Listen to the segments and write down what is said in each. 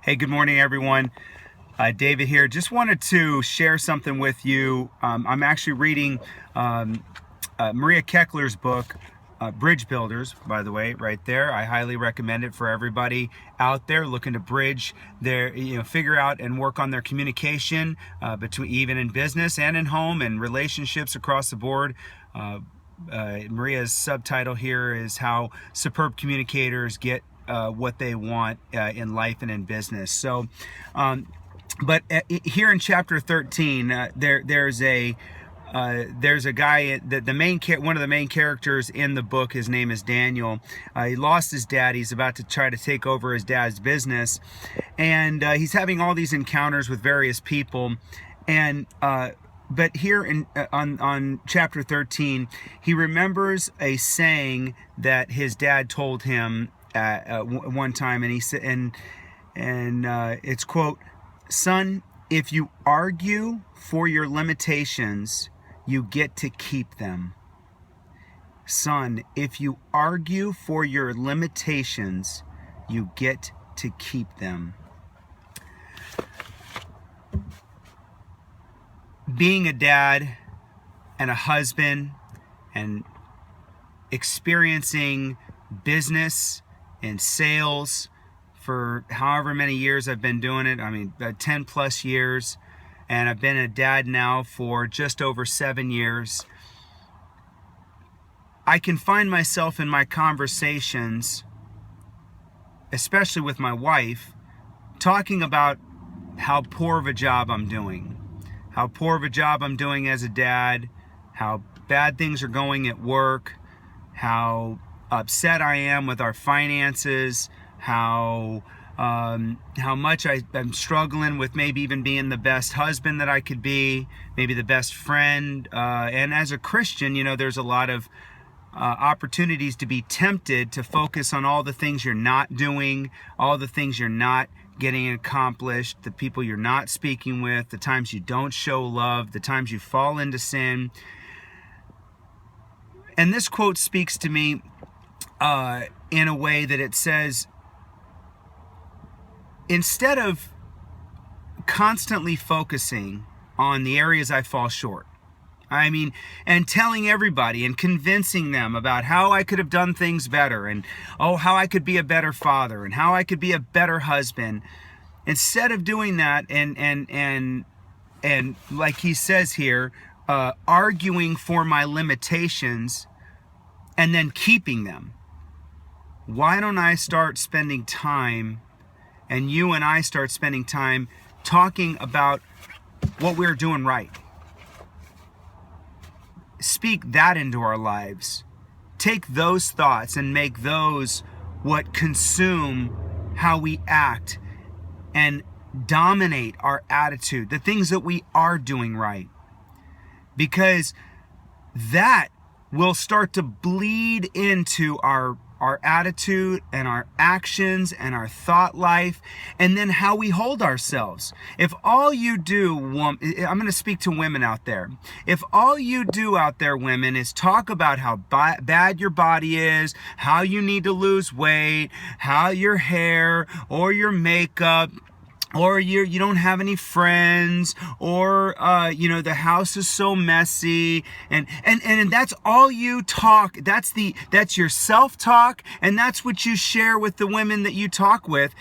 Hey, good morning, everyone. David here. Just wanted to share something with you. I'm actually reading Maria Keckler's book, Bridge Builders, by the way, right there. I highly recommend it for everybody out there looking to bridge their, figure out and work on their communication between even in business and in home and relationships across the board. Maria's subtitle here is How Superb Communicators Get what they want in life and in business. So, but here in chapter 13, there's a guy that one of the main characters in the book. His name is Daniel. He lost his dad. He's about to try to take over his dad's business, and he's having all these encounters with various people, and but here on chapter 13, he remembers a saying that his dad told him one time, and he said, and it's quote, "Son, if you argue for your limitations, you get to keep them. Son, if you argue for your limitations, you get to keep them." Being a dad and a husband and experiencing business and sales for however many years I've been doing it, 10 plus years, and I've been a dad now for just over 7 years. I can find myself in my conversations, especially with my wife, talking about how poor of a job I'm doing. How poor of a job I'm doing as a dad, how bad things are going at work, how upset I am with our finances, how much I'm struggling with maybe even being the best husband that I could be, maybe the best friend. And as a Christian, there's a lot of opportunities to be tempted to focus on all the things you're not doing, all the things you're not getting accomplished, the people you're not speaking with, the times you don't show love, the times you fall into sin. And this quote speaks to me in a way that it says, instead of constantly focusing on the areas I fall short, and telling everybody and convincing them about how I could have done things better and, how I could be a better father and how I could be a better husband. Instead of doing that and like he says here, arguing for my limitations and then keeping them, why don't I start spending time, and you and I start spending time talking about what we're doing right? Speak that into our lives. Take those thoughts and make those what consume how we act and dominate our attitude, the things that we are doing right. Because that will start to bleed into our attitude and our actions and our thought life, and then how we hold ourselves. If all you do, I'm going to speak to women out there. If all you do out there, women, is talk about how bad your body is, how you need to lose weight, how your hair or your makeup, or you don't have any friends, or the house is so messy, and that's all you talk. That's your self-talk, and that's what you share with the women that you talk with.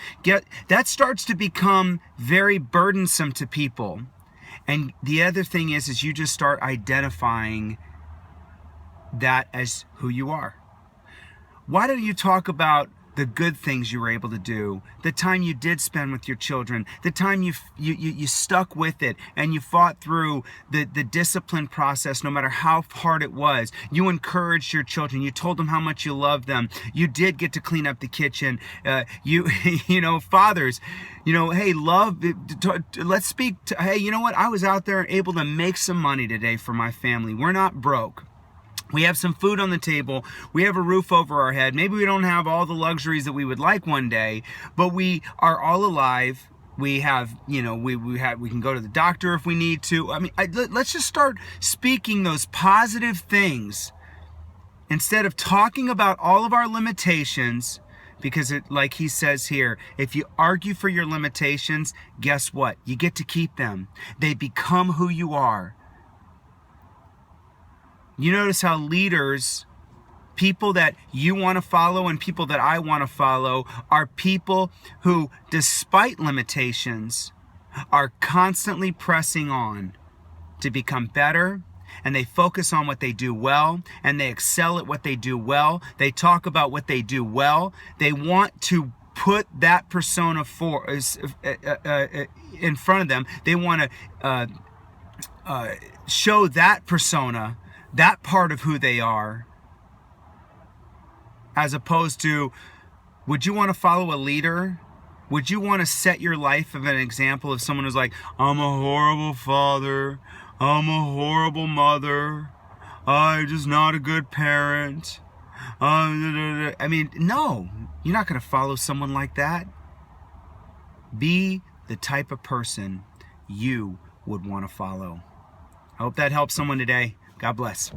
That starts to become very burdensome to people. And the other thing is you just start identifying that as who you are. Why don't you talk about the good things you were able to do, the time you did spend with your children, the time you stuck with it and you fought through the discipline process no matter how hard it was. You encouraged your children. You told them how much you loved them. You did get to clean up the kitchen. Fathers, hey, love, let's speak to, hey, you know what? I was out there able to make some money today for my family. We're not broke. We have some food on the table. We have a roof over our head. Maybe we don't have all the luxuries that we would like one day, but we are all alive. We have, we can go to the doctor if we need to. Let's just start speaking those positive things instead of talking about all of our limitations, Because like he says here, if you argue for your limitations, guess what? You get to keep them. They become who you are. You notice how leaders, people that you want to follow and people that I want to follow, are people who, despite limitations, are constantly pressing on to become better, and they focus on what they do well, and they excel at what they do well. They talk about what they do well. They want to put that persona in front of them. They want to show that persona, that part of who they are, as opposed to, would you want to follow a leader? Would you want to set your life of an example of someone who's like, I'm a horrible father, I'm a horrible mother, I'm just not a good parent. I mean, no, you're not going to follow someone like that. Be the type of person you would want to follow. I hope that helps someone today. God bless.